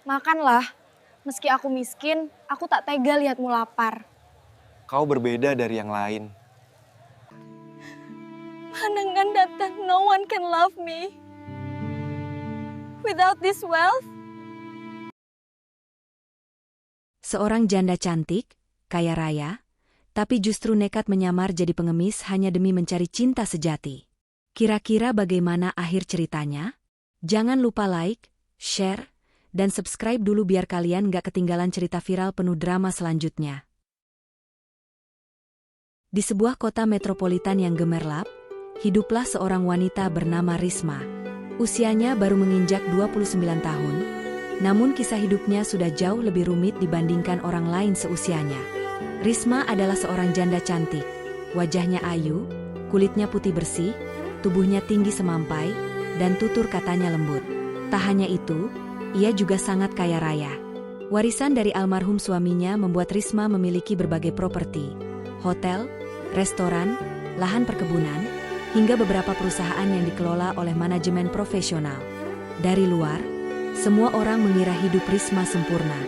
Makanlah. Meski aku miskin, aku tak tega lihatmu lapar. Kau berbeda dari yang lain. Pandangan datang, no one can love me. Without this wealth. Seorang janda cantik, kaya raya, tapi justru nekat menyamar jadi pengemis hanya demi mencari cinta sejati. Kira-kira bagaimana akhir ceritanya? Jangan lupa like, share, dan subscribe dulu biar kalian gak ketinggalan cerita viral penuh drama selanjutnya. Di sebuah kota metropolitan yang gemerlap, hiduplah seorang wanita bernama Risma. Usianya baru menginjak 29 tahun, namun kisah hidupnya sudah jauh lebih rumit dibandingkan orang lain seusianya. Risma adalah seorang janda cantik, wajahnya ayu, kulitnya putih bersih, tubuhnya tinggi semampai, dan tutur katanya lembut. Tak hanya itu, ia juga sangat kaya raya. Warisan dari almarhum suaminya membuat Risma memiliki berbagai properti, hotel, restoran, lahan perkebunan, hingga beberapa perusahaan yang dikelola oleh manajemen profesional. Dari luar, semua orang mengira hidup Risma sempurna.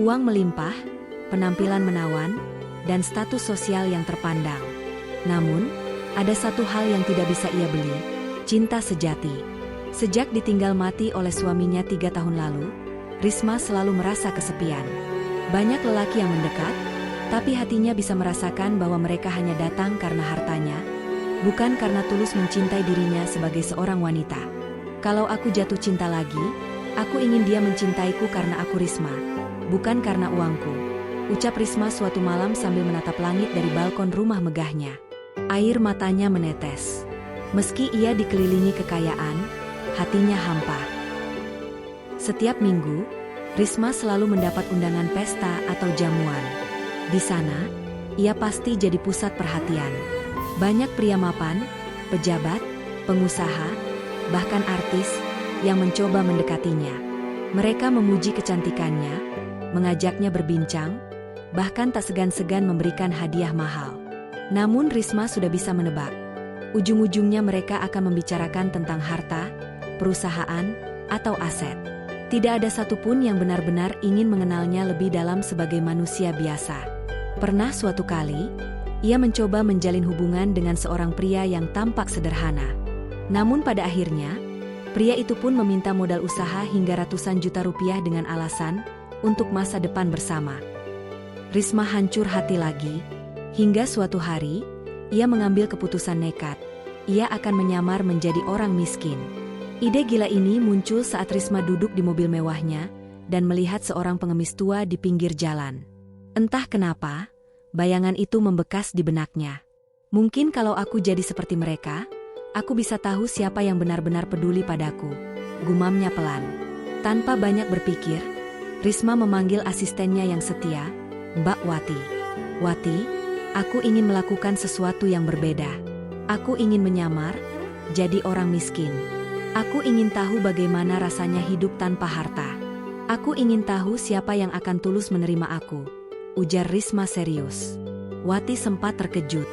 Uang melimpah, penampilan menawan, dan status sosial yang terpandang. Namun, ada satu hal yang tidak bisa ia beli, cinta sejati. Sejak ditinggal mati oleh suaminya 3 tahun lalu, Risma selalu merasa kesepian. Banyak lelaki yang mendekat, tapi hatinya bisa merasakan bahwa mereka hanya datang karena hartanya, bukan karena tulus mencintai dirinya sebagai seorang wanita. Kalau aku jatuh cinta lagi, aku ingin dia mencintaiku karena aku Risma, bukan karena uangku, ucap Risma suatu malam sambil menatap langit dari balkon rumah megahnya. Air matanya menetes. Meski ia dikelilingi kekayaan, hatinya hampa. Setiap minggu, Risma selalu mendapat undangan pesta atau jamuan. Di sana, ia pasti jadi pusat perhatian. Banyak pria mapan, pejabat, pengusaha, bahkan artis yang mencoba mendekatinya. Mereka memuji kecantikannya, mengajaknya berbincang, bahkan tak segan-segan memberikan hadiah mahal. Namun Risma sudah bisa menebak. Ujung-ujungnya mereka akan membicarakan tentang harta, perusahaan, atau aset. Tidak ada satupun yang benar-benar ingin mengenalnya lebih dalam sebagai manusia biasa. Pernah suatu kali, ia mencoba menjalin hubungan dengan seorang pria yang tampak sederhana. Namun pada akhirnya, pria itu pun meminta modal usaha hingga ratusan juta rupiah dengan alasan untuk masa depan bersama. Risma hancur hati lagi, hingga suatu hari, ia mengambil keputusan nekat. Ia akan menyamar menjadi orang miskin. Ide gila ini muncul saat Risma duduk di mobil mewahnya dan melihat seorang pengemis tua di pinggir jalan. Entah kenapa, bayangan itu membekas di benaknya. Mungkin kalau aku jadi seperti mereka, aku bisa tahu siapa yang benar-benar peduli padaku, gumamnya pelan. Tanpa banyak berpikir, Risma memanggil asistennya yang setia, Mbak Wati. Wati, aku ingin melakukan sesuatu yang berbeda. Aku ingin menyamar, jadi orang miskin. Aku ingin tahu bagaimana rasanya hidup tanpa harta. Aku ingin tahu siapa yang akan tulus menerima aku, ujar Risma serius. Wati sempat terkejut.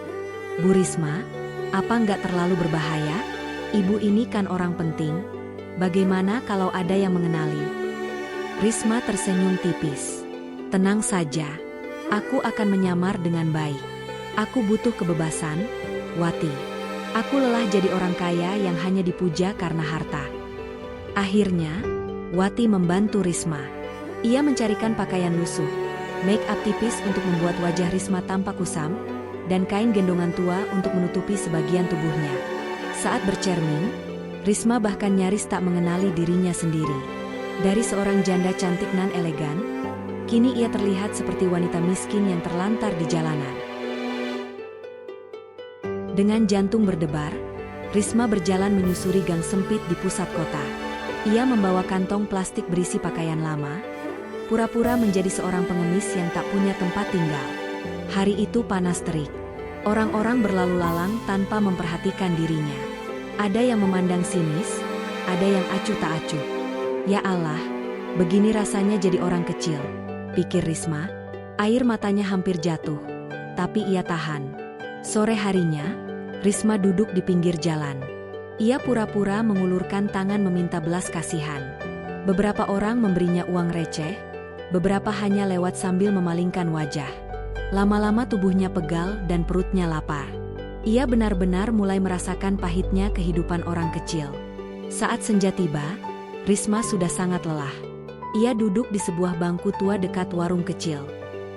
Bu Risma, apa nggak terlalu berbahaya? Ibu ini kan orang penting. Bagaimana kalau ada yang mengenali? Risma tersenyum tipis. Tenang saja, aku akan menyamar dengan baik. Aku butuh kebebasan, Wati. Aku lelah jadi orang kaya yang hanya dipuja karena harta. Akhirnya, Wati membantu Risma. Ia mencarikan pakaian lusuh, make up tipis untuk membuat wajah Risma tampak kusam, dan kain gendongan tua untuk menutupi sebagian tubuhnya. Saat bercermin, Risma bahkan nyaris tak mengenali dirinya sendiri. Dari seorang janda cantik nan elegan, kini ia terlihat seperti wanita miskin yang terlantar di jalanan. Dengan jantung berdebar, Risma berjalan menyusuri gang sempit di pusat kota. Ia membawa kantong plastik berisi pakaian lama, pura-pura menjadi seorang pengemis yang tak punya tempat tinggal. Hari itu panas terik. Orang-orang berlalu lalang tanpa memperhatikan dirinya. Ada yang memandang sinis, ada yang acuh tak acuh. Ya Allah, begini rasanya jadi orang kecil, pikir Risma. Air matanya hampir jatuh, tapi ia tahan. Sore harinya, Risma duduk di pinggir jalan. Ia pura-pura mengulurkan tangan meminta belas kasihan. Beberapa orang memberinya uang receh, beberapa hanya lewat sambil memalingkan wajah. Lama-lama tubuhnya pegal dan perutnya lapar. Ia benar-benar mulai merasakan pahitnya kehidupan orang kecil. Saat senja tiba, Risma sudah sangat lelah. Ia duduk di sebuah bangku tua dekat warung kecil.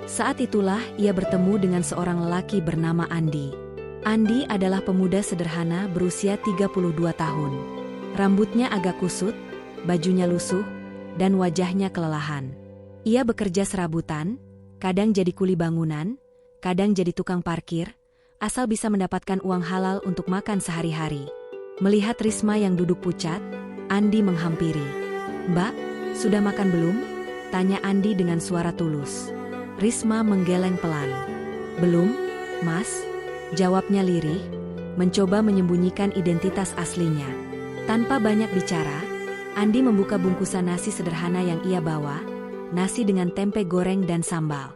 Saat itulah ia bertemu dengan seorang lelaki bernama Andi. Andi adalah pemuda sederhana berusia 32 tahun. Rambutnya agak kusut, bajunya lusuh, dan wajahnya kelelahan. Ia bekerja serabutan, kadang jadi kuli bangunan, kadang jadi tukang parkir, asal bisa mendapatkan uang halal untuk makan sehari-hari. Melihat Risma yang duduk pucat, Andi menghampiri. "Mbak, sudah makan belum?" tanya Andi dengan suara tulus. Risma menggeleng pelan. "Belum, Mas," jawabnya lirih, mencoba menyembunyikan identitas aslinya. Tanpa banyak bicara, Andi membuka bungkusan nasi sederhana yang ia bawa, nasi dengan tempe goreng dan sambal.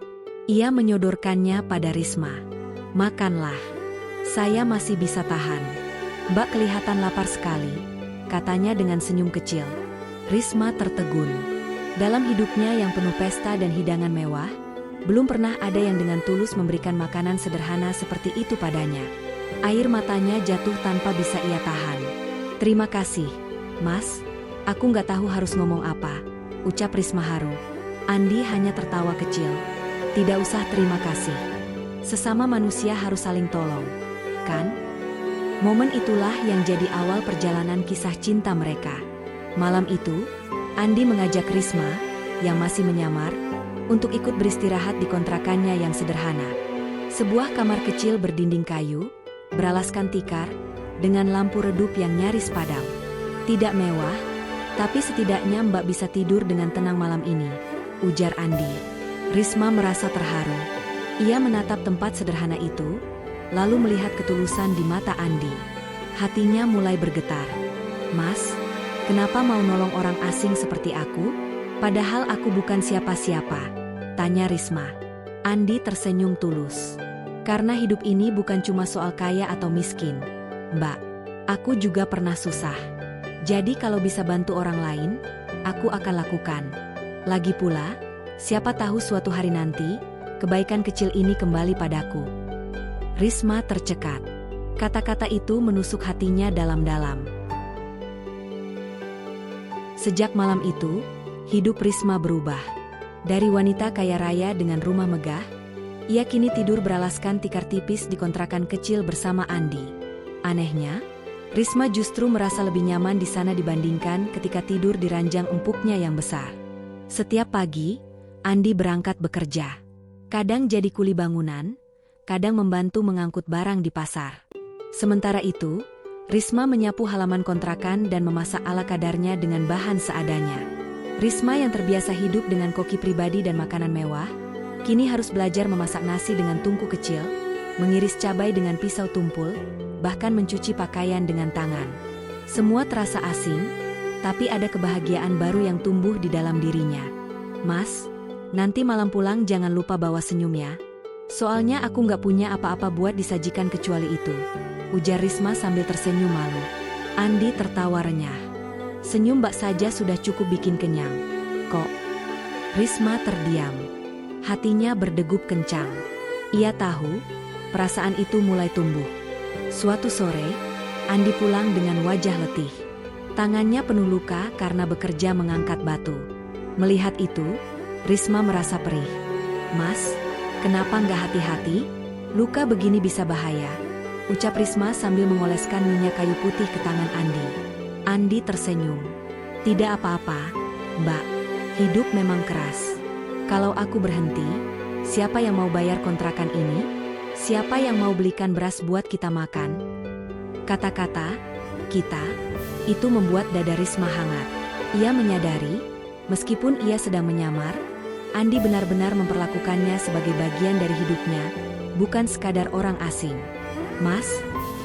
Ia menyodorkannya pada Risma. "Makanlah. Saya masih bisa tahan." "Mbak kelihatan lapar sekali," katanya dengan senyum kecil. Risma tertegun. Dalam hidupnya yang penuh pesta dan hidangan mewah, belum pernah ada yang dengan tulus memberikan makanan sederhana seperti itu padanya. Air matanya jatuh tanpa bisa ia tahan. "Terima kasih, Mas. Aku nggak tahu harus ngomong apa," ucap Risma haru. Andi hanya tertawa kecil. "Tidak usah terima kasih. Sesama manusia harus saling tolong, kan?" Momen itulah yang jadi awal perjalanan kisah cinta mereka. Malam itu, Andi mengajak Risma, yang masih menyamar, untuk ikut beristirahat di kontrakannya yang sederhana. Sebuah kamar kecil berdinding kayu, beralaskan tikar, dengan lampu redup yang nyaris padam. "Tidak mewah, tapi setidaknya Mbak bisa tidur dengan tenang malam ini," ujar Andi. Risma merasa terharu. Ia menatap tempat sederhana itu, lalu melihat ketulusan di mata Andi. Hatinya mulai bergetar. "Mas, kenapa mau nolong orang asing seperti aku? Padahal aku bukan siapa-siapa," tanya Risma. Andi tersenyum tulus. "Karena hidup ini bukan cuma soal kaya atau miskin, Mbak. Aku juga pernah susah. Jadi kalau bisa bantu orang lain, aku akan lakukan. Lagi pula, siapa tahu suatu hari nanti, kebaikan kecil ini kembali padaku." Risma tercekat. Kata-kata itu menusuk hatinya dalam-dalam. Sejak malam itu, hidup Risma berubah. Dari wanita kaya raya dengan rumah megah, ia kini tidur beralaskan tikar tipis di kontrakan kecil bersama Andi. Anehnya, Risma justru merasa lebih nyaman di sana dibandingkan ketika tidur di ranjang empuknya yang besar. Setiap pagi, Andi berangkat bekerja. Kadang jadi kuli bangunan, kadang membantu mengangkut barang di pasar. Sementara itu, Risma menyapu halaman kontrakan dan memasak ala kadarnya dengan bahan seadanya. Risma yang terbiasa hidup dengan koki pribadi dan makanan mewah, kini harus belajar memasak nasi dengan tungku kecil, mengiris cabai dengan pisau tumpul, bahkan mencuci pakaian dengan tangan. Semua terasa asing, tapi ada kebahagiaan baru yang tumbuh di dalam dirinya. "Mas, nanti malam pulang jangan lupa bawa senyum ya. Soalnya aku nggak punya apa-apa buat disajikan kecuali itu," ujar Risma sambil tersenyum malu. Andi tertawa renyah. "Senyum Mbak saja sudah cukup bikin kenyang. Kok?" Risma terdiam. Hatinya berdegup kencang. Ia tahu, perasaan itu mulai tumbuh. Suatu sore, Andi pulang dengan wajah letih. Tangannya penuh luka karena bekerja mengangkat batu. Melihat itu, Risma merasa perih. "Mas, kenapa nggak hati-hati? Luka begini bisa bahaya," ucap Risma sambil mengoleskan minyak kayu putih ke tangan Andi. Andi tersenyum. "Tidak apa-apa, Mbak. Hidup memang keras. Kalau aku berhenti, siapa yang mau bayar kontrakan ini? Siapa yang mau belikan beras buat kita makan?" Kata-kata "kita" itu membuat dada Risma hangat. Ia menyadari, meskipun ia sedang menyamar, Andi benar-benar memperlakukannya sebagai bagian dari hidupnya, bukan sekadar orang asing. "Mas,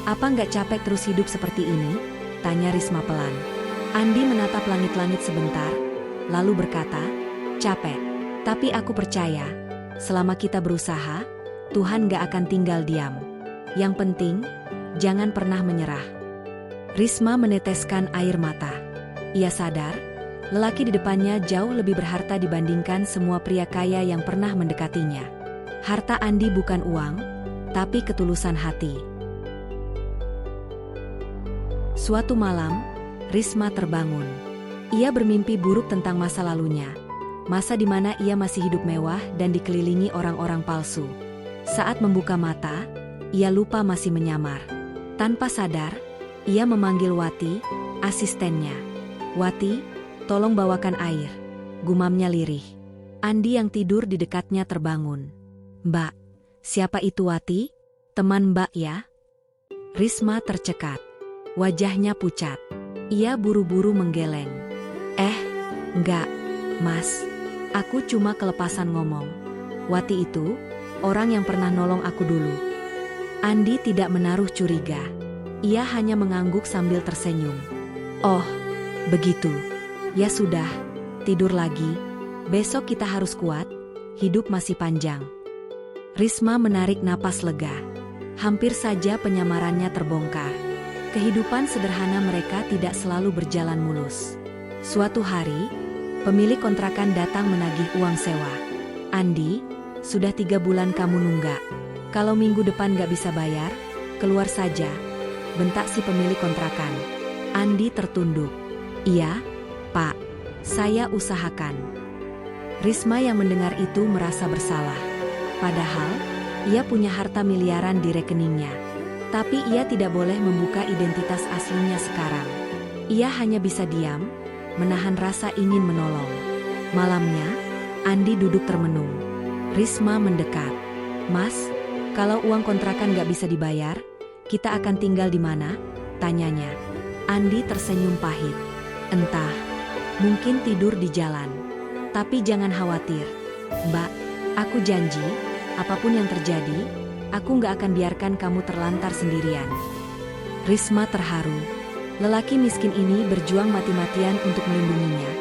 apa nggak capek terus hidup seperti ini?" tanya Risma pelan. Andi menatap langit-langit sebentar, lalu berkata, "Capek, tapi aku percaya, selama kita berusaha, Tuhan gak akan tinggal diam. Yang penting, jangan pernah menyerah." Risma meneteskan air mata. Ia sadar, Lelaki di depannya jauh lebih berharta dibandingkan semua pria kaya yang pernah mendekatinya. Harta Andi bukan uang, tapi ketulusan hati. Suatu malam, Risma terbangun. Ia bermimpi buruk tentang masa lalunya. Masa di mana ia masih hidup mewah dan dikelilingi orang-orang palsu. Saat membuka mata, ia lupa masih menyamar. Tanpa sadar, ia memanggil Wati, asistennya. "Wati, tolong bawakan air," gumamnya lirih. Andi yang tidur di dekatnya terbangun. "Mbak, siapa itu Wati? Teman Mbak ya?" Risma tercekat. Wajahnya pucat. Ia buru-buru menggeleng. Enggak, Mas. Aku cuma kelepasan ngomong. Wati itu, orang yang pernah nolong aku dulu." Andi tidak menaruh curiga. Ia hanya mengangguk sambil tersenyum. "Oh, begitu. Ya sudah, tidur lagi. Besok kita harus kuat, hidup masih panjang." Risma menarik napas lega. Hampir saja penyamarannya terbongkar. Kehidupan sederhana mereka tidak selalu berjalan mulus. Suatu hari, pemilik kontrakan datang menagih uang sewa. "Andi, sudah 3 bulan kamu nunggak. Kalau minggu depan gak bisa bayar, keluar saja," bentak si pemilik kontrakan. Andi tertunduk. "Iya, Pak, saya usahakan." Risma yang mendengar itu merasa bersalah. Padahal, ia punya harta miliaran di rekeningnya. Tapi ia tidak boleh membuka identitas aslinya sekarang. Ia hanya bisa diam, menahan rasa ingin menolong. Malamnya, Andi duduk termenung. Risma mendekat. "Mas, kalau uang kontrakan gak bisa dibayar, kita akan tinggal di mana?" tanyanya. Andi tersenyum pahit. "Entah, mungkin tidur di jalan. Tapi jangan khawatir, Mbak, aku janji, apapun yang terjadi, aku gak akan biarkan kamu terlantar sendirian." Risma terharu. Lelaki miskin ini berjuang mati-matian untuk melindunginya.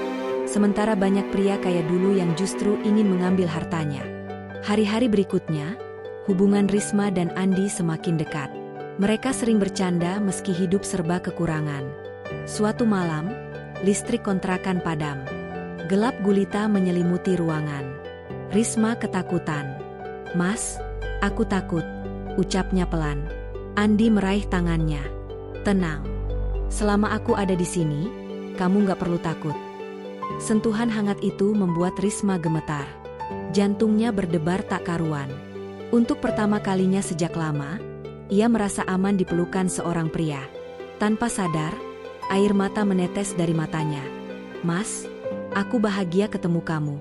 Sementara banyak pria kaya dulu yang justru ingin mengambil hartanya. Hari-hari berikutnya, hubungan Risma dan Andi semakin dekat. Mereka sering bercanda meski hidup serba kekurangan. Suatu malam, listrik kontrakan padam. Gelap gulita menyelimuti ruangan. Risma ketakutan. "Mas, aku takut," ucapnya pelan. Andi meraih tangannya. "Tenang. Selama aku ada di sini, kamu gak perlu takut." Sentuhan hangat itu membuat Risma gemetar. Jantungnya berdebar tak karuan. Untuk pertama kalinya sejak lama, ia merasa aman di pelukan seorang pria. Tanpa sadar, air mata menetes dari matanya. "Mas, aku bahagia ketemu kamu."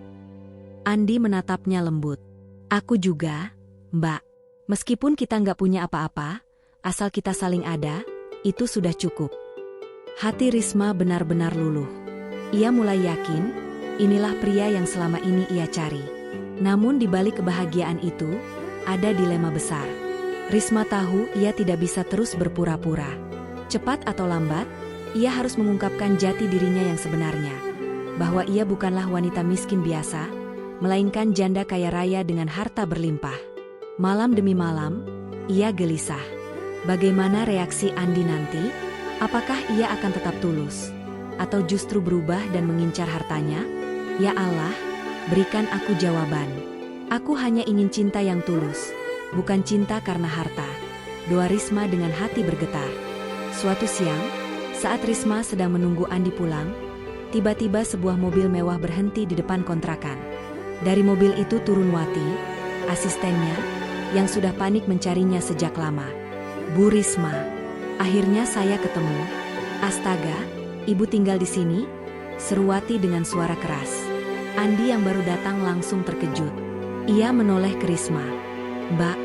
Andi menatapnya lembut. "Aku juga, Mbak. Meskipun kita nggak punya apa-apa, asal kita saling ada, itu sudah cukup." Hati Risma benar-benar luluh. Ia mulai yakin, inilah pria yang selama ini ia cari. Namun di balik kebahagiaan itu, ada dilema besar. Risma tahu ia tidak bisa terus berpura-pura. Cepat atau lambat, ia harus mengungkapkan jati dirinya yang sebenarnya. Bahwa ia bukanlah wanita miskin biasa, melainkan janda kaya raya dengan harta berlimpah. Malam demi malam, ia gelisah. Bagaimana reaksi Andi nanti? Apakah ia akan tetap tulus? Atau justru berubah dan mengincar hartanya? Ya Allah, berikan aku jawaban. Aku hanya ingin cinta yang tulus, bukan cinta karena harta. Doa Risma dengan hati bergetar. Suatu siang, saat Risma sedang menunggu Andi pulang, tiba-tiba sebuah mobil mewah berhenti di depan kontrakan. Dari mobil itu turun Wati, asistennya, yang sudah panik mencarinya sejak lama. "Bu Risma, akhirnya saya ketemu." "Astaga, ibu tinggal di sini?" seru Wati dengan suara keras. Andi yang baru datang langsung terkejut. Ia menoleh ke Risma. "Mbak,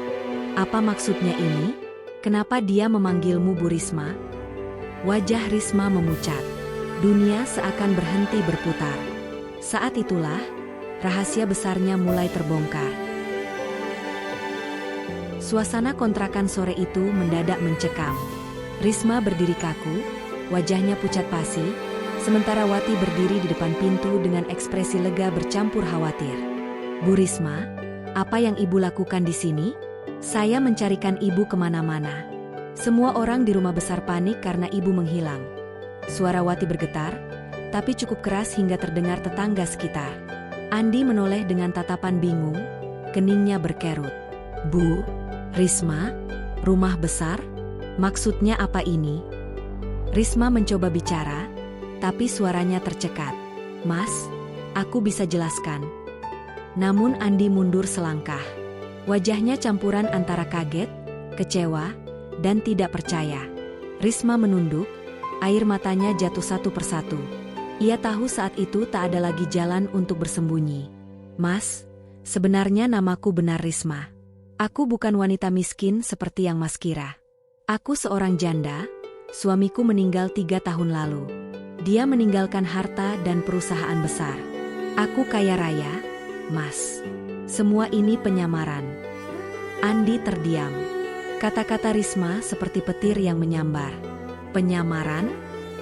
apa maksudnya ini? Kenapa dia memanggilmu Bu Risma?" Wajah Risma memucat. Dunia seakan berhenti berputar. Saat itulah, rahasia besarnya mulai terbongkar. Suasana kontrakan sore itu mendadak mencekam. Risma berdiri kaku, wajahnya pucat pasi, sementara Wati berdiri di depan pintu dengan ekspresi lega bercampur khawatir. "Bu Risma, apa yang ibu lakukan di sini? Saya mencarikan ibu kemana-mana. Semua orang di rumah besar panik karena ibu menghilang." Suara Wati bergetar, tapi cukup keras hingga terdengar tetangga sekitar. Andi menoleh dengan tatapan bingung, keningnya berkerut. "Bu, Risma, rumah besar? Maksudnya apa ini?" Risma mencoba bicara, tapi suaranya tercekat. "Mas, aku bisa jelaskan." Namun Andi mundur selangkah. Wajahnya campuran antara kaget, kecewa, dan tidak percaya. Risma menunduk, air matanya jatuh satu persatu. Ia tahu saat itu tak ada lagi jalan untuk bersembunyi. "Mas, sebenarnya namaku benar Risma. Aku bukan wanita miskin seperti yang Mas kira. Aku seorang janda, suamiku meninggal 3 tahun lalu. Dia meninggalkan harta dan perusahaan besar. Aku kaya raya, Mas. Semua ini penyamaran." Andi terdiam. Kata-kata Risma seperti petir yang menyambar. "Penyamaran?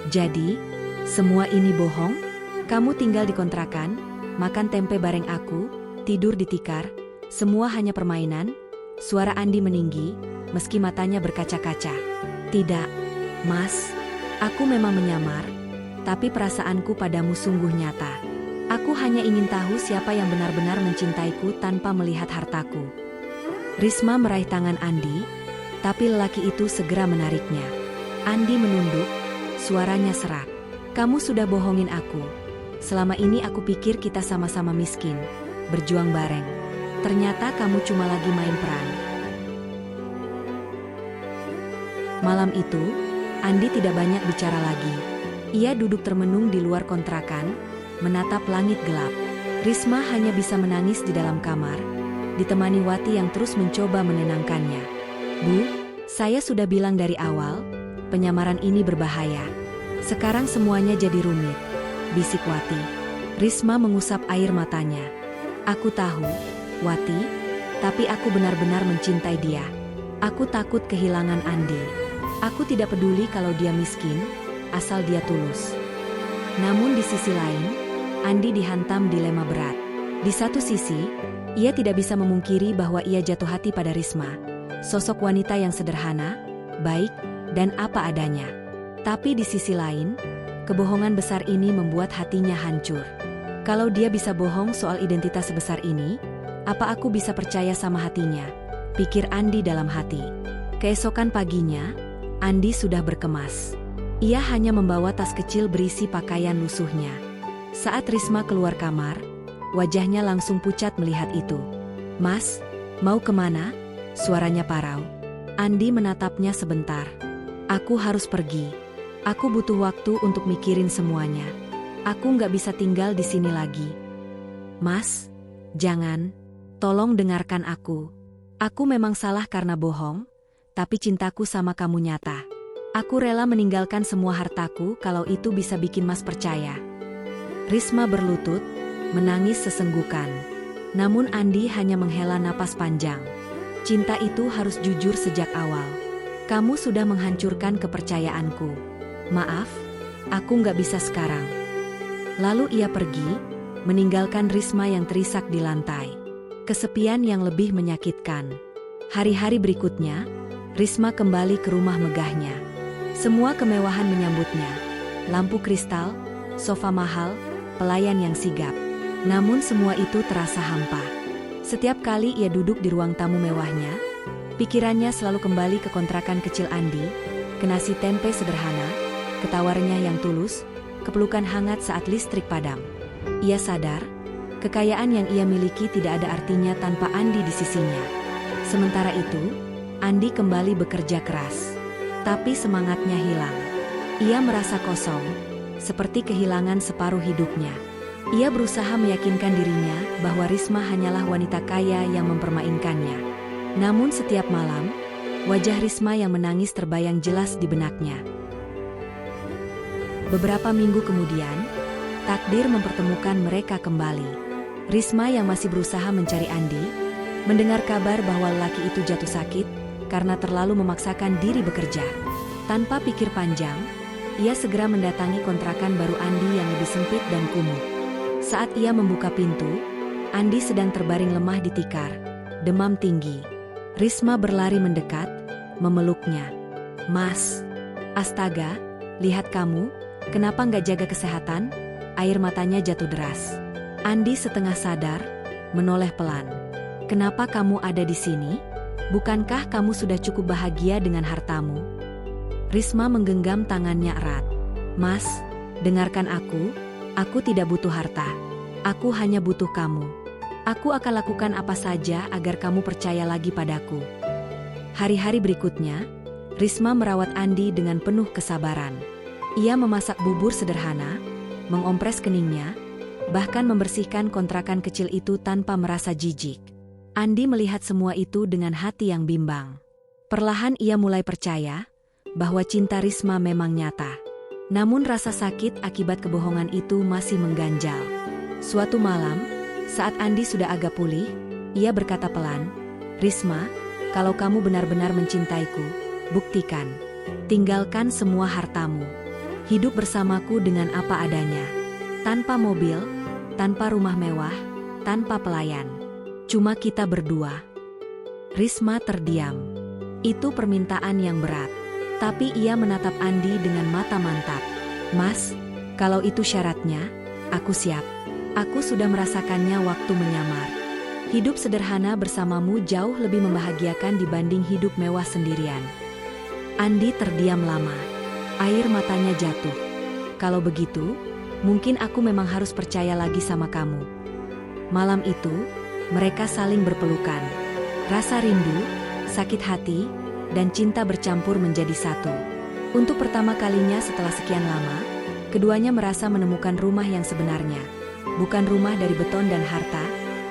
Jadi, semua ini bohong? Kamu tinggal di kontrakan, makan tempe bareng aku, tidur di tikar, semua hanya permainan?" Suara Andi meninggi, meski matanya berkaca-kaca. "Tidak, Mas. Aku memang menyamar, tapi perasaanku padamu sungguh nyata. Aku hanya ingin tahu siapa yang benar-benar mencintaiku tanpa melihat hartaku." Risma meraih tangan Andi, tapi lelaki itu segera menariknya. Andi menunduk, suaranya serak. "Kamu sudah bohongin aku. Selama ini aku pikir kita sama-sama miskin, berjuang bareng. Ternyata kamu cuma lagi main peran." Malam itu, Andi tidak banyak bicara lagi. Ia duduk termenung di luar kontrakan, menatap langit gelap. Risma hanya bisa menangis di dalam kamar, ditemani Wati yang terus mencoba menenangkannya. "Bu, saya sudah bilang dari awal, penyamaran ini berbahaya. Sekarang semuanya jadi rumit," bisik Wati. Risma mengusap air matanya. "Aku tahu, Wati, tapi aku benar-benar mencintai dia. Aku takut kehilangan Andi. Aku tidak peduli kalau dia miskin, asal dia tulus." Namun di sisi lain, Andi dihantam dilema berat. Di satu sisi, ia tidak bisa memungkiri bahwa ia jatuh hati pada Risma, sosok wanita yang sederhana, baik, dan apa adanya. Tapi di sisi lain, kebohongan besar ini membuat hatinya hancur. Kalau dia bisa bohong soal identitas sebesar ini, apa aku bisa percaya sama hatinya? Pikir Andi dalam hati. Keesokan paginya, Andi sudah berkemas. Ia hanya membawa tas kecil berisi pakaian lusuhnya. Saat Risma keluar kamar, wajahnya langsung pucat melihat itu. "Mas, mau kemana?" Suaranya parau. Andi menatapnya sebentar. "Aku harus pergi. Aku butuh waktu untuk mikirin semuanya. Aku nggak bisa tinggal di sini lagi." "Mas, jangan. Tolong dengarkan aku. Aku memang salah karena bohong, tapi cintaku sama kamu nyata. Aku rela meninggalkan semua hartaku kalau itu bisa bikin Mas percaya." Risma berlutut, menangis sesenggukan. Namun Andi hanya menghela napas panjang. "Cinta itu harus jujur sejak awal. Kamu sudah menghancurkan kepercayaanku. Maaf, aku nggak bisa sekarang." Lalu ia pergi, meninggalkan Risma yang terisak di lantai. Kesepian yang lebih menyakitkan. Hari-hari berikutnya, Risma kembali ke rumah megahnya. Semua kemewahan menyambutnya. Lampu kristal, sofa mahal, pelayan yang sigap. Namun semua itu terasa hampa. Setiap kali ia duduk di ruang tamu mewahnya, pikirannya selalu kembali ke kontrakan kecil Andi, ke nasi tempe sederhana, ke tawarnya yang tulus, ke pelukan hangat saat listrik padam. Ia sadar, kekayaan yang ia miliki tidak ada artinya tanpa Andi di sisinya. Sementara itu, Andi kembali bekerja keras. Tapi semangatnya hilang. Ia merasa kosong, seperti kehilangan separuh hidupnya. Ia berusaha meyakinkan dirinya bahwa Risma hanyalah wanita kaya yang mempermainkannya. Namun setiap malam, wajah Risma yang menangis terbayang jelas di benaknya. Beberapa minggu kemudian, takdir mempertemukan mereka kembali. Risma yang masih berusaha mencari Andi, mendengar kabar bahwa lelaki itu jatuh sakit karena terlalu memaksakan diri bekerja. Tanpa pikir panjang, ia segera mendatangi kontrakan baru Andi yang lebih sempit dan kumuh. Saat ia membuka pintu, Andi sedang terbaring lemah di tikar, demam tinggi. Risma berlari mendekat, memeluknya. "Mas, astaga, lihat kamu, Kenapa nggak jaga kesehatan? Air matanya jatuh deras. Andi setengah sadar, menoleh pelan. Kenapa kamu ada di sini? Bukankah kamu sudah cukup bahagia dengan hartamu? Risma menggenggam tangannya erat. Mas, dengarkan aku tidak butuh harta. Aku hanya butuh kamu. Aku akan lakukan apa saja agar kamu percaya lagi padaku. Hari-hari berikutnya, Risma merawat Andi dengan penuh kesabaran. Ia memasak bubur sederhana, mengompres keningnya, bahkan membersihkan kontrakan kecil itu tanpa merasa jijik. Andi melihat semua itu dengan hati yang bimbang. Perlahan ia mulai percaya bahwa cinta Risma memang nyata. Namun rasa sakit akibat kebohongan itu masih mengganjal. Suatu malam, saat Andi sudah agak pulih, ia berkata pelan, "Risma, kalau kamu benar-benar mencintaiku, buktikan. Tinggalkan semua hartamu. Hidup bersamaku dengan apa adanya. Tanpa mobil, tanpa rumah mewah, tanpa pelayan. Cuma kita berdua." Risma terdiam. Itu permintaan yang berat. Tapi ia menatap Andi dengan mata mantap. "Mas, kalau itu syaratnya, aku siap. Aku sudah merasakannya waktu menyamar. Hidup sederhana bersamamu jauh lebih membahagiakan dibanding hidup mewah sendirian." Andi terdiam lama. Air matanya jatuh. "Kalau begitu, mungkin aku memang harus percaya lagi sama kamu." Malam itu, mereka saling berpelukan. Rasa rindu, sakit hati, dan cinta bercampur menjadi satu. Untuk pertama kalinya setelah sekian lama, keduanya merasa menemukan rumah yang sebenarnya. Bukan rumah dari beton dan harta,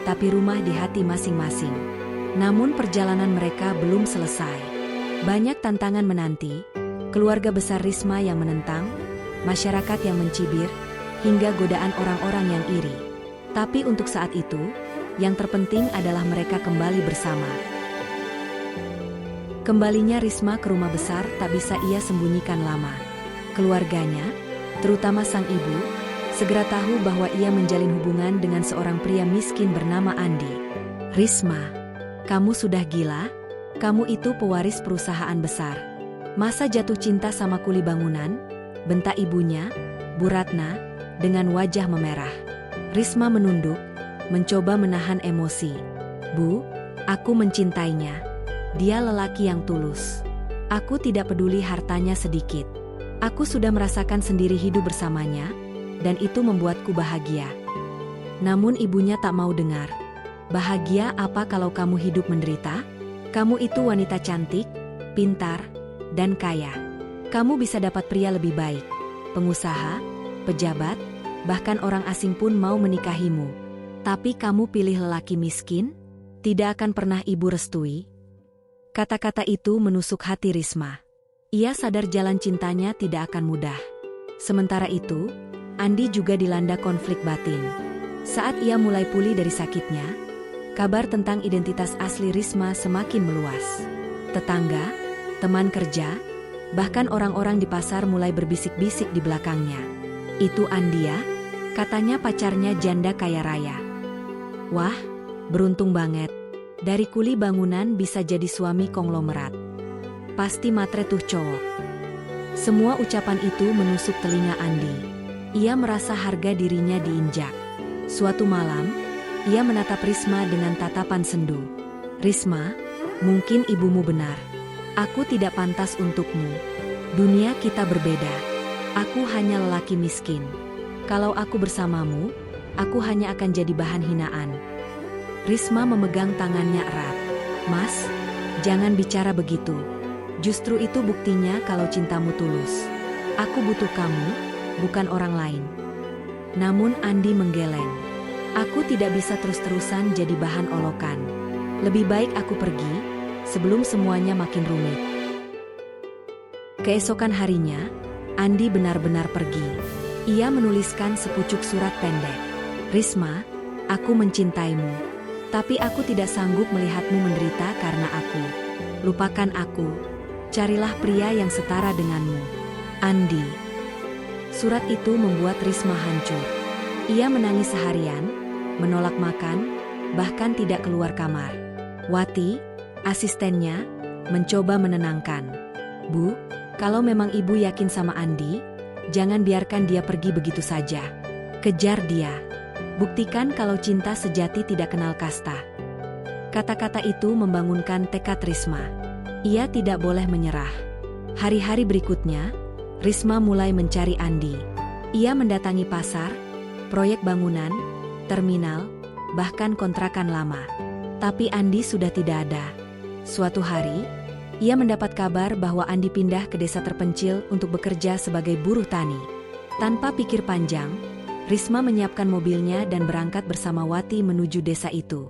tapi rumah di hati masing-masing. Namun perjalanan mereka belum selesai. Banyak tantangan menanti, keluarga besar Risma yang menentang, masyarakat yang mencibir, hingga godaan orang-orang yang iri. Tapi untuk saat itu, yang terpenting adalah mereka kembali bersama. Kembalinya Risma ke rumah besar tak bisa ia sembunyikan lama. Keluarganya, terutama sang ibu, segera tahu bahwa ia menjalin hubungan dengan seorang pria miskin bernama Andi. "Risma, kamu sudah gila? Kamu itu pewaris perusahaan besar. Masa jatuh cinta sama kuli bangunan?" bentak ibunya, Bu Ratna, dengan wajah memerah. Risma menunduk, mencoba menahan emosi. "Bu, aku mencintainya. Dia lelaki yang tulus. Aku tidak peduli hartanya sedikit. Aku sudah merasakan sendiri hidup bersamanya, dan itu membuatku bahagia." Namun ibunya tak mau dengar. "Bahagia apa kalau kamu hidup menderita? Kamu itu wanita cantik, pintar, dan kaya. Kamu bisa dapat pria lebih baik. Pengusaha, pejabat, bahkan orang asing pun mau menikahimu. Tapi kamu pilih lelaki miskin? Tidak akan pernah ibu restui." Kata-kata itu menusuk hati Risma. Ia sadar jalan cintanya tidak akan mudah. Sementara itu, Andi juga dilanda konflik batin. Saat ia mulai pulih dari sakitnya, kabar tentang identitas asli Risma semakin meluas. Tetangga, teman kerja, bahkan orang-orang di pasar mulai berbisik-bisik di belakangnya. "Itu Andia, katanya pacarnya janda kaya raya. Wah, beruntung banget. Dari kuli bangunan bisa jadi suami konglomerat. Pasti matre tuh cowok." Semua ucapan itu menusuk telinga Andi. Ia merasa harga dirinya diinjak. Suatu malam, ia menatap Risma dengan tatapan sendu. "Risma, mungkin ibumu benar. Aku tidak pantas untukmu. Dunia kita berbeda. Aku hanya lelaki miskin. Kalau aku bersamamu, aku hanya akan jadi bahan hinaan." Risma memegang tangannya erat. "Mas, jangan bicara begitu. Justru itu buktinya kalau cintamu tulus. Aku butuh kamu, bukan orang lain." Namun Andi menggeleng. "Aku tidak bisa terus-terusan jadi bahan olokan. Lebih baik aku pergi, sebelum semuanya makin rumit." Keesokan harinya, Andi benar-benar pergi. Ia menuliskan sepucuk surat pendek. "Risma, aku mencintaimu. Tapi aku tidak sanggup melihatmu menderita karena aku. Lupakan aku. Carilah pria yang setara denganmu. Andi." Surat itu membuat Risma hancur. Ia menangis seharian, menolak makan, bahkan tidak keluar kamar. Wati, asistennya, mencoba menenangkan. "Bu, kalau memang ibu yakin sama Andi, Jangan biarkan dia pergi begitu saja. Kejar dia. Buktikan kalau cinta sejati tidak kenal kasta. Kata-kata itu membangunkan tekad Risma. Ia tidak boleh menyerah. Hari-hari berikutnya, Risma mulai mencari Andi. Ia mendatangi pasar, proyek bangunan, terminal, bahkan kontrakan lama. Tapi Andi sudah tidak ada. Suatu hari, ia mendapat kabar bahwa Andi pindah ke desa terpencil untuk bekerja sebagai buruh tani. Tanpa pikir panjang, Risma menyiapkan mobilnya dan berangkat bersama Wati menuju desa itu.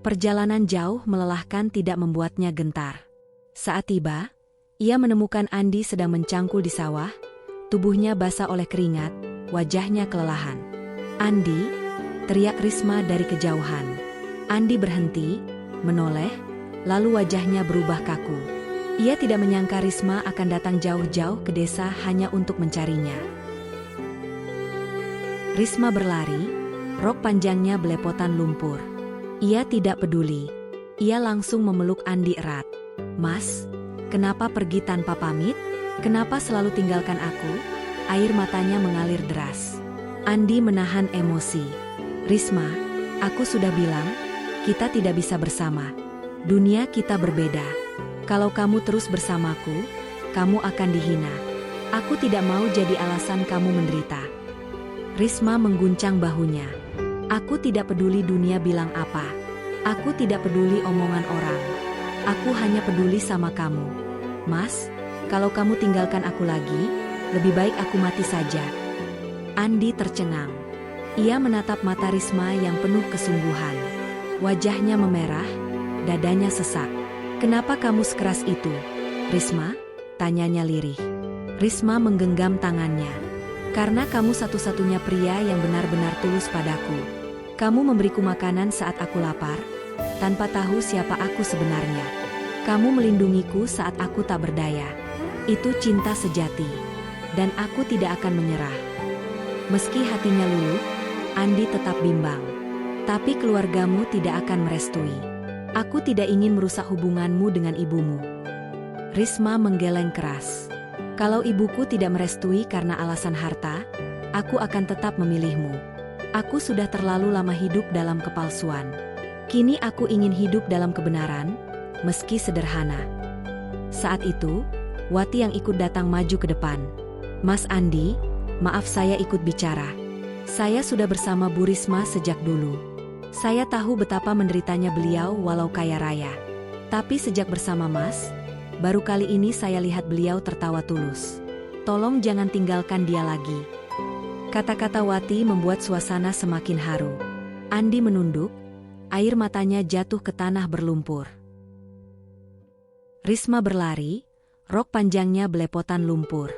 Perjalanan jauh melelahkan tidak membuatnya gentar. Saat tiba, ia menemukan Andi sedang mencangkul di sawah, tubuhnya basah oleh keringat, wajahnya kelelahan. "Andi!" teriak Risma dari kejauhan. Andi berhenti, menoleh, lalu wajahnya berubah kaku. Ia tidak menyangka Risma akan datang jauh-jauh ke desa hanya untuk mencarinya. Risma berlari, rok panjangnya belepotan lumpur. Ia tidak peduli. Ia langsung memeluk Andi erat. "Mas, kenapa pergi tanpa pamit? Kenapa selalu tinggalkan aku?" Air matanya mengalir deras. Andi menahan emosi. "Risma, aku sudah bilang, kita tidak bisa bersama. Dunia kita berbeda. Kalau kamu terus bersamaku, kamu akan dihina. Aku tidak mau jadi alasan kamu menderita." Risma mengguncang bahunya. "Aku tidak peduli dunia bilang apa. Aku tidak peduli omongan orang. Aku hanya peduli sama kamu. Mas, kalau kamu tinggalkan aku lagi, lebih baik aku mati saja." Andi tercengang. Ia menatap mata Risma yang penuh kesungguhan. Wajahnya memerah, dadanya sesak. "Kenapa kamu sekeras itu, Risma?" tanyanya lirih. Risma menggenggam tangannya. "Karena kamu satu-satunya pria yang benar-benar tulus padaku. Kamu memberiku makanan saat aku lapar, tanpa tahu siapa aku sebenarnya. Kamu melindungiku saat aku tak berdaya. Itu cinta sejati. Dan aku tidak akan menyerah." Meski hatinya luluh, Andi tetap bimbang. "Tapi keluargamu tidak akan merestui. Aku tidak ingin merusak hubunganmu dengan ibumu." Risma menggeleng keras. "Kalau ibuku tidak merestui karena alasan harta, aku akan tetap memilihmu. Aku sudah terlalu lama hidup dalam kepalsuan. Kini aku ingin hidup dalam kebenaran, meski sederhana." Saat itu, Wati yang ikut datang maju ke depan. "Mas Andi, maaf saya ikut bicara. Saya sudah bersama Bu Risma sejak dulu. Saya tahu betapa menderitanya beliau walau kaya raya. Tapi sejak bersama Mas, baru kali ini saya lihat beliau tertawa tulus. Tolong jangan tinggalkan dia lagi." Kata-kata Wati membuat suasana semakin haru. Andi menunduk, air matanya jatuh ke tanah berlumpur. Risma berlari, rok panjangnya belepotan lumpur.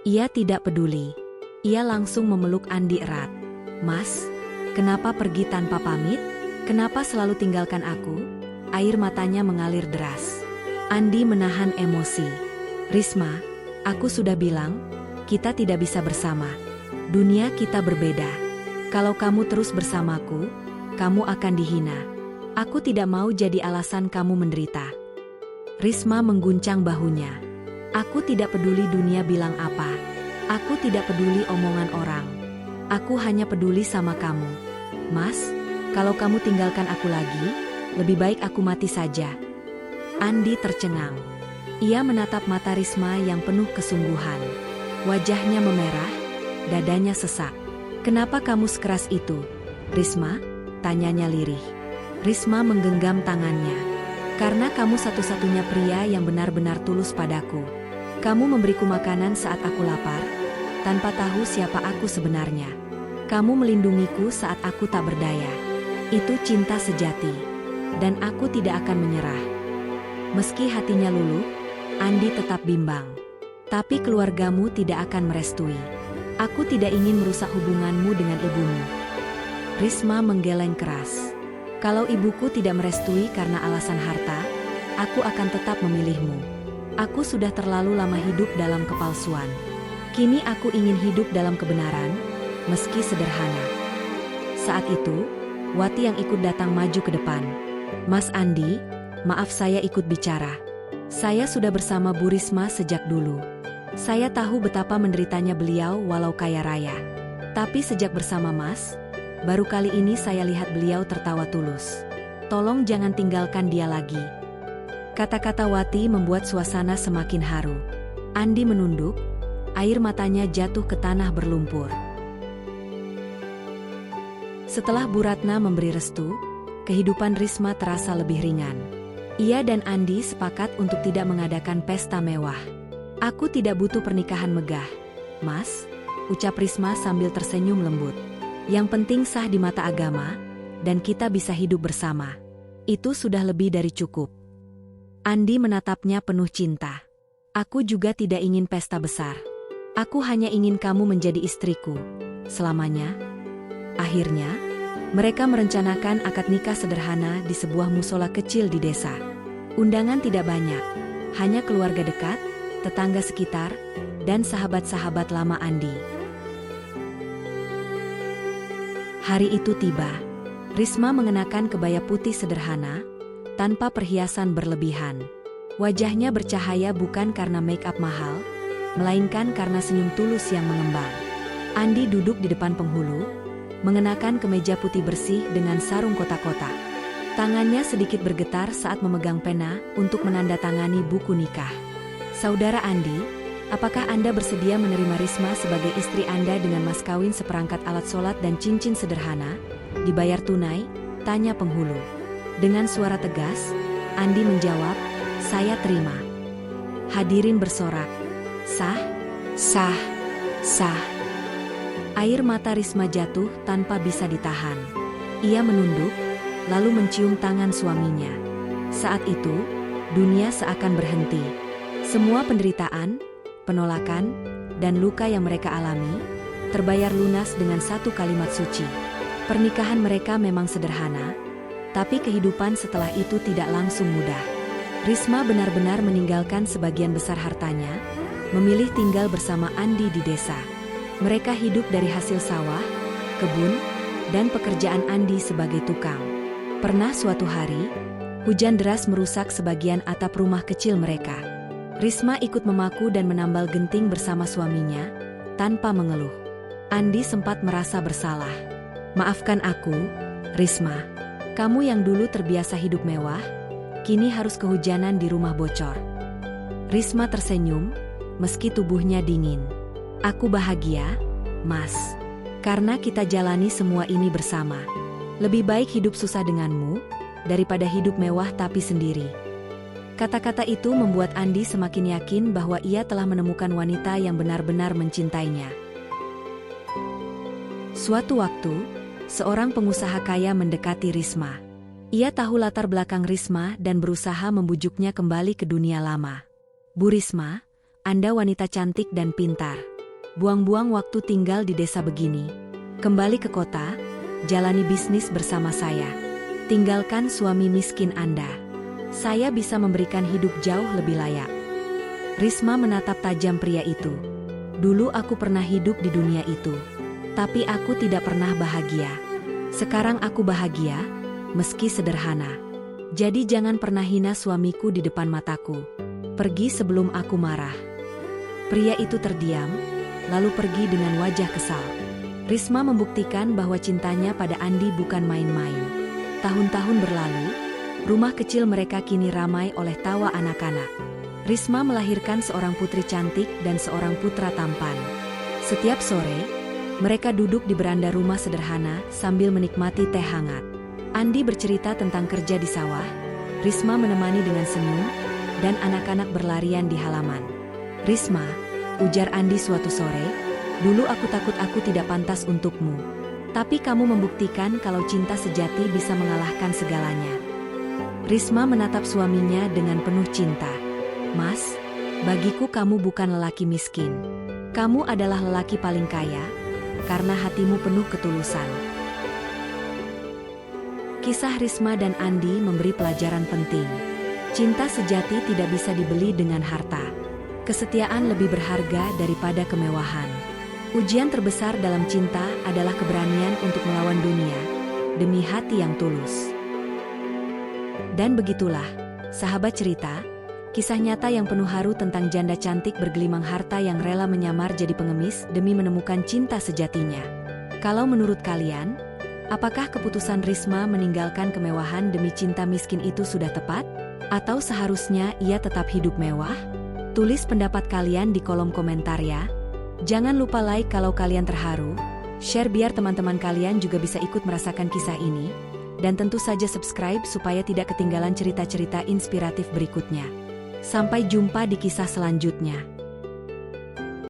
Ia tidak peduli. Ia langsung memeluk Andi erat. "Mas, kenapa pergi tanpa pamit? Kenapa selalu tinggalkan aku?" Air matanya mengalir deras. Andi menahan emosi. "Risma, aku sudah bilang, kita tidak bisa bersama. Dunia kita berbeda. Kalau kamu terus bersamaku, kamu akan dihina. Aku tidak mau jadi alasan kamu menderita." Risma mengguncang bahunya. "Aku tidak peduli dunia bilang apa. Aku tidak peduli omongan orang. Aku hanya peduli sama kamu. Mas, kalau kamu tinggalkan aku lagi, lebih baik aku mati saja." Andi tercengang. Ia menatap mata Risma yang penuh kesungguhan. Wajahnya memerah, dadanya sesak. "Kenapa kamu sekeras itu, Risma?" tanyanya lirih. Risma menggenggam tangannya. "Karena kamu satu-satunya pria yang benar-benar tulus padaku. Kamu memberiku makanan saat aku lapar, tanpa tahu siapa aku sebenarnya. Kamu melindungiku saat aku tak berdaya. Itu cinta sejati. Dan aku tidak akan menyerah." Meski hatinya luluh, Andi tetap bimbang. "Tapi keluargamu tidak akan merestui. Aku tidak ingin merusak hubunganmu dengan ibumu." Risma menggeleng keras. "Kalau ibuku tidak merestui karena alasan harta, aku akan tetap memilihmu. Aku sudah terlalu lama hidup dalam kepalsuan. Kini aku ingin hidup dalam kebenaran, meski sederhana." Saat itu, Wati yang ikut datang maju ke depan. "Mas Andi, maaf saya ikut bicara. Saya sudah bersama Bu Risma sejak dulu. Saya tahu betapa menderitanya beliau walau kaya raya. Tapi sejak bersama Mas, baru kali ini saya lihat beliau tertawa tulus. Tolong jangan tinggalkan dia lagi. Kata-kata Wati membuat suasana semakin haru. Andi menunduk, air matanya jatuh ke tanah berlumpur. Setelah Bu Ratna memberi restu, kehidupan Risma terasa lebih ringan. Ia dan Andi sepakat untuk tidak mengadakan pesta mewah. Aku tidak butuh pernikahan megah, Mas, ucap Risma sambil tersenyum lembut. Yang penting sah di mata agama, dan kita bisa hidup bersama. Itu sudah lebih dari cukup. Andi menatapnya penuh cinta. Aku juga tidak ingin pesta besar. Aku hanya ingin kamu menjadi istriku selamanya. Akhirnya, mereka merencanakan akad nikah sederhana di sebuah musola kecil di desa. Undangan tidak banyak, hanya keluarga dekat, tetangga sekitar, dan sahabat-sahabat lama Andi. Hari itu tiba. Risma mengenakan kebaya putih sederhana, tanpa perhiasan berlebihan. Wajahnya bercahaya bukan karena make-up mahal, melainkan karena senyum tulus yang mengembang. Andi duduk di depan penghulu, mengenakan kemeja putih bersih dengan sarung kotak-kotak. Tangannya sedikit bergetar saat memegang pena untuk menandatangani buku nikah. Saudara Andi, apakah Anda bersedia menerima Risma sebagai istri Anda dengan mas kawin seperangkat alat sholat dan cincin sederhana? Dibayar tunai? Tanya penghulu. Dengan suara tegas, Andi menjawab, saya terima. Hadirin bersorak, sah, sah, sah. Air mata Risma jatuh tanpa bisa ditahan. Ia menunduk, lalu mencium tangan suaminya. Saat itu, dunia seakan berhenti. Semua penderitaan, penolakan, dan luka yang mereka alami, terbayar lunas dengan satu kalimat suci. Pernikahan mereka memang sederhana, tapi kehidupan setelah itu tidak langsung mudah. Risma benar-benar meninggalkan sebagian besar hartanya, memilih tinggal bersama Andi di desa. Mereka hidup dari hasil sawah, kebun, dan pekerjaan Andi sebagai tukang. Pernah suatu hari, hujan deras merusak sebagian atap rumah kecil mereka. Risma ikut memaku dan menambal genting bersama suaminya, tanpa mengeluh. Andi sempat merasa bersalah. Maafkan aku, Risma. Kamu yang dulu terbiasa hidup mewah, kini harus kehujanan di rumah bocor. Risma tersenyum, meski tubuhnya dingin. Aku bahagia, Mas. Karena kita jalani semua ini bersama. Lebih baik hidup susah denganmu, daripada hidup mewah tapi sendiri. Kata-kata itu membuat Andi semakin yakin bahwa ia telah menemukan wanita yang benar-benar mencintainya. Suatu waktu, seorang pengusaha kaya mendekati Risma. Ia tahu latar belakang Risma dan berusaha membujuknya kembali ke dunia lama. Bu Risma, Anda wanita cantik dan pintar. Buang-buang waktu tinggal di desa begini. Kembali ke kota, jalani bisnis bersama saya. Tinggalkan suami miskin Anda. Saya bisa memberikan hidup jauh lebih layak. Risma menatap tajam pria itu. Dulu aku pernah hidup di dunia itu. Tapi aku tidak pernah bahagia. Sekarang aku bahagia, meski sederhana. Jadi jangan pernah hina suamiku di depan mataku. Pergi sebelum aku marah. Pria itu terdiam, lalu pergi dengan wajah kesal. Risma membuktikan bahwa cintanya pada Andi bukan main-main. Tahun-tahun berlalu, rumah kecil mereka kini ramai oleh tawa anak-anak. Risma melahirkan seorang putri cantik dan seorang putra tampan. Setiap sore, mereka duduk di beranda rumah sederhana sambil menikmati teh hangat. Andi bercerita tentang kerja di sawah, Risma menemani dengan senyum, dan anak-anak berlarian di halaman. Risma, ujar Andi suatu sore, dulu aku takut aku tidak pantas untukmu. Tapi kamu membuktikan kalau cinta sejati bisa mengalahkan segalanya. Risma menatap suaminya dengan penuh cinta. Mas, bagiku kamu bukan lelaki miskin. Kamu adalah lelaki paling kaya, karena hatimu penuh ketulusan. Kisah Risma dan Andi memberi pelajaran penting. Cinta sejati tidak bisa dibeli dengan harta. Kesetiaan lebih berharga daripada kemewahan. Ujian terbesar dalam cinta adalah keberanian untuk melawan dunia, demi hati yang tulus. Dan begitulah, sahabat cerita, Kisah nyata yang penuh haru tentang janda cantik bergelimang harta yang rela menyamar jadi pengemis demi menemukan cinta sejatinya. Kalau menurut kalian, apakah keputusan Risma meninggalkan kemewahan demi cinta miskin itu sudah tepat? Atau seharusnya ia tetap hidup mewah? Tulis pendapat kalian di kolom komentar ya. Jangan lupa like kalau kalian terharu, share biar teman-teman kalian juga bisa ikut merasakan kisah ini, dan tentu saja subscribe supaya tidak ketinggalan cerita-cerita inspiratif berikutnya. Sampai jumpa di kisah selanjutnya.